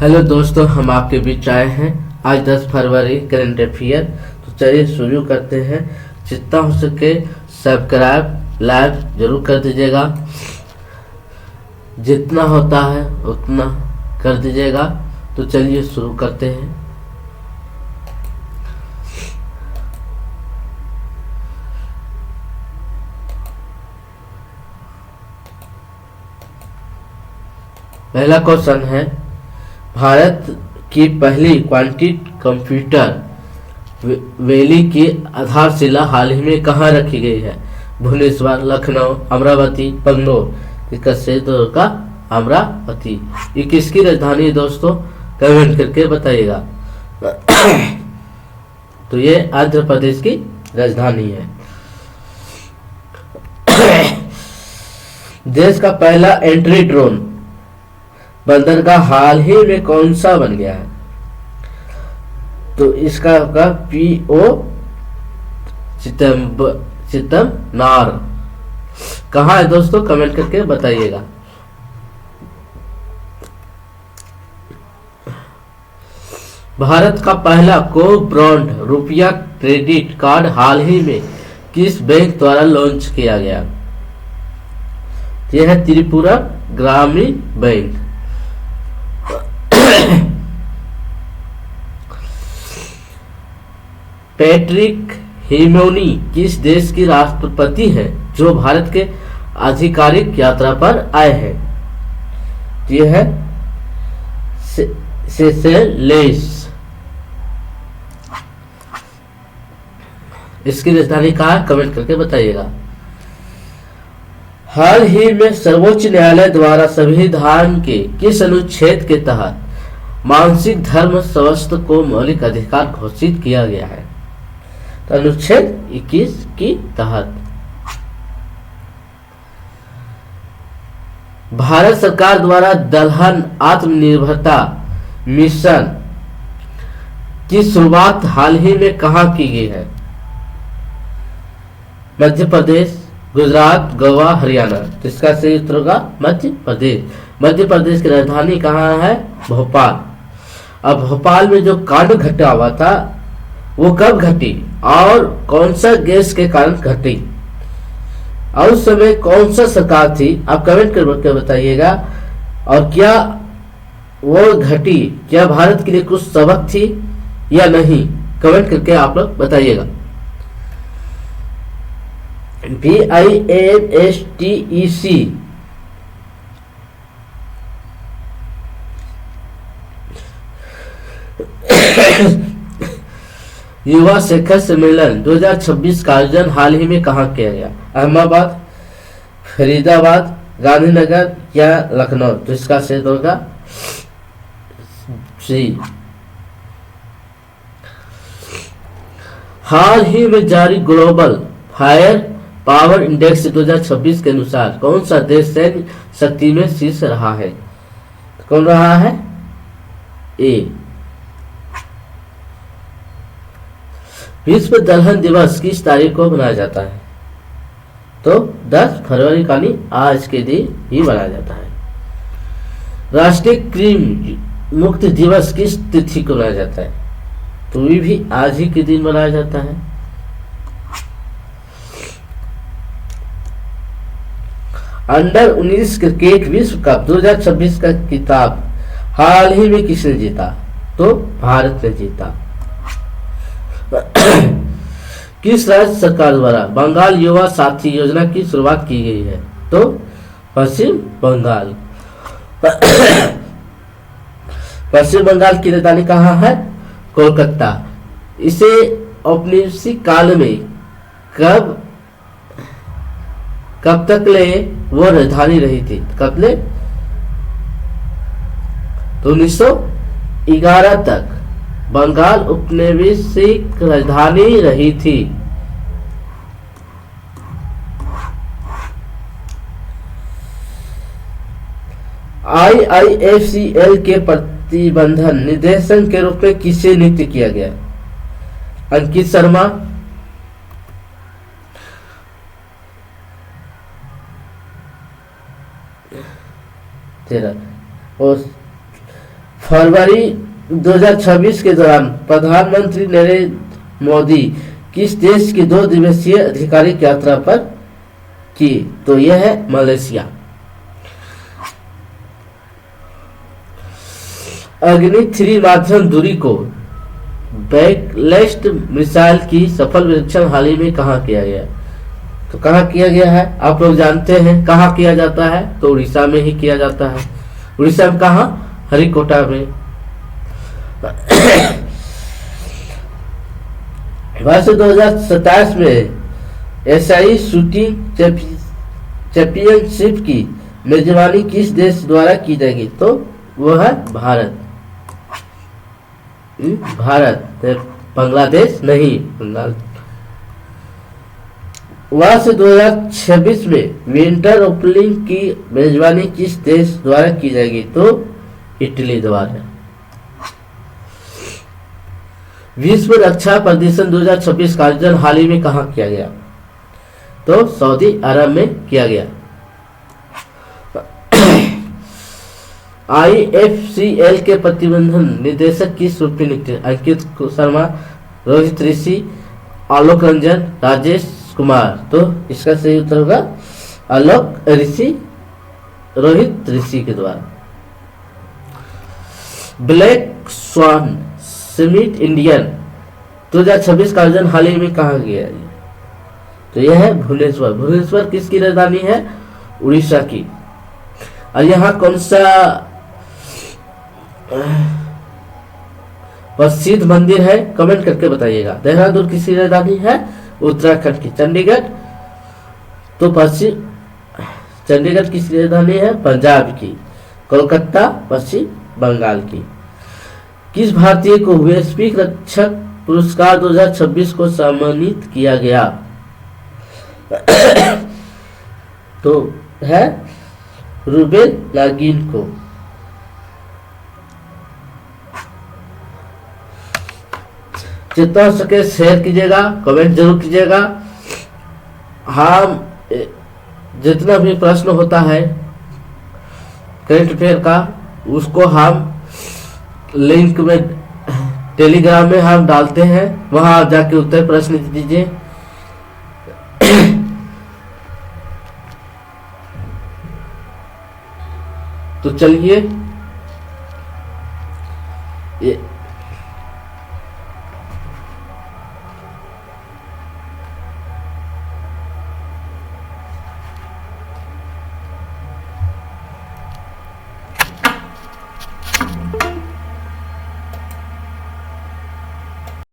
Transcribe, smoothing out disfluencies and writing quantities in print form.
Hello दोस्तों, हम आपके बीच आए हैं आज 10 फरवरी करंट अफेयर। तो चलिए शुरू करते हैं। जितना हो सके सब्सक्राइब लाइक जरूर कर दीजिएगा, जितना होता है उतना कर दीजिएगा। तो चलिए शुरू करते हैं। पहला क्वेश्चन है, भारत की पहली क्वांटम कंप्यूटर वैली की आधारशिला हाल ही में कहाँ रखी गई है? भुवनेश्वर, लखनऊ, अमरावती, बंगलोर। इसका सही उत्तर का अमरावती। ये किसकी राजधानी है दोस्तों? कमेंट करके बताइएगा। तो ये आंध्र प्रदेश की राजधानी है। देश का पहला एंट्री ड्रोन बंदरगाह हाल ही में कौन सा बन गया है? तो इसका होगा पीओ चितमनार। कहाँ है दोस्तों? कमेंट करके बताइएगा। भारत का पहला को ब्रांड रुपया क्रेडिट कार्ड हाल ही में किस बैंक द्वारा लॉन्च किया गया? यह है त्रिपुरा ग्रामीण बैंक। पैट्रिक हेमोनी किस देश की राष्ट्रपति हैं जो भारत के आधिकारिक यात्रा पर आए हैं? यह है सेशेल्स। इसकी राजधानी कहाँ है? कमेंट करके बताइएगा। हाल ही में सर्वोच्च न्यायालय द्वारा संविधान के किस अनुच्छेद के तहत मानसिक धर्म स्वास्थ्य को मौलिक अधिकार घोषित किया गया है? तो अनुच्छेद 21 के तहत। भारत सरकार द्वारा दलहन आत्मनिर्भरता मिशन की शुरुआत हाल ही में कहाँ की गई है? मध्य प्रदेश, गुजरात, गोवा, हरियाणा। तो इसका सही उत्तर होगा मध्य प्रदेश। मध्य प्रदेश की राजधानी कहाँ है? भोपाल। अब भोपाल में जो कांड घटा हुआ था वो कब घटी और कौन सा गैस के कारण घटी और उस समय कौन सा सरकार थी? आप कमेंट करके बताइएगा। और क्या वो घटी, क्या भारत के लिए कुछ सबक थी या नहीं? कमेंट करके आप लोग बताइएगा। BIMSTEC युवा शिखर सम्मेलन 2026 का आयोजन हाल ही में कहाँ किया गया? अहमदाबाद, फरीदाबाद, गांधीनगर या लखनऊ? तो इसका सही होगा सी। हाल ही में जारी ग्लोबल फायर पावर इंडेक्स 2026 के अनुसार कौन सा देश सैन्य शक्ति में शीर्ष रहा है? कौन रहा है? ए। विश्व दलहन दिवस किस तारीख को मनाया जाता है? तो 10 फरवरी का नहीं, आज के दिन ही मनाया जाता है। राष्ट्रीय कृमि मुक्त दिवस किस तिथि को मनाया जाता है? तो ये भी आज ही के दिन मनाया जाता है। अंडर 19 क्रिकेट विश्व कप 2026 का खिताब हाल ही में किसने जीता? तो भारत ने जीता। किस राज्य सरकार द्वारा बंगाल युवा साथी योजना की शुरुआत की गई है? तो पश्चिम बंगाल। पश्चिम बंगाल की राजधानी कहाँ है? कोलकाता। इसे औपनिवेशिक काल में कब तक ले वो राजधानी रही थी? कब ले? तो 1911 तक बंगाल उपनिवेशिक राजधानी रही थी। IIFCL के प्रतिबंधन निदेशक के रूप में किसे नियुक्त किया गया? अंकित शर्मा, तेरह और फरवरी 2026 के दौरान प्रधानमंत्री नरेंद्र मोदी किस देश की 2 दिवसीय आधिकारिक यात्रा पर की? तो यह है मलेशिया। अग्नि 3 माध्यम दूरी को बैकलिस्ट मिसाइल की सफल परीक्षण हाल ही में कहाँ किया गया? तो कहाँ किया गया है? आप लोग जानते हैं कहाँ किया जाता है? तो उड़ीसा में ही किया जाता है। उड़ीसा में कहाँ? हरिकोटा में। वर्ष 2027 में एशियाई शूटिंग चैंपियनशिप की मेजबानी किस देश द्वारा की जाएगी? तो वह है भारत। भारत, बांग्लादेश नहीं, बंगाल। वर्ष 2026 में विंटर ओलंपिक की मेजबानी किस देश द्वारा की जाएगी? तो इटली द्वारा। विश्व रक्षा प्रदर्शन 2026 का आयोजन हाल ही में कहाँ किया गया? तो सऊदी अरब में किया गया। IFCL के प्रतिबंधन निदेशक किस रूप में नियुक्त? अंकित शर्मा, रोहित ऋषि, आलोक रंजन, राजेश कुमार। तो इसका सही उत्तर होगा आलोक ऋषि, रोहित ऋषि के द्वारा। ब्लैक स्वान समिट इंडियन 2026 का आयोजन हाल ही में कहा गया है? तो यह है भुवनेश्वर। भुवनेश्वर किसकी राजधानी है? उड़ीसा की। और यहाँ कौन सा प्रसिद्ध मंदिर है? कमेंट करके बताइएगा। देहरादून किसकी राजधानी है? उत्तराखंड की। चंडीगढ़, तो पश्चिम चंडीगढ़ किसकी राजधानी है? पंजाब की। कोलकाता पश्चिम बंगाल की। किस भारतीय को वैश्विक रक्षक पुरस्कार 2026 को सम्मानित किया गया? तो है रूबेल लागिन को। जितना हो सके शेयर कीजिएगा, कमेंट जरूर कीजिएगा। हम जितना भी प्रश्न होता है करंट अफेयर का, उसको हम लिंक में टेलीग्राम में हम डालते हैं, वहां आप जाके उत्तर प्रश्न दीजिए। तो चलिए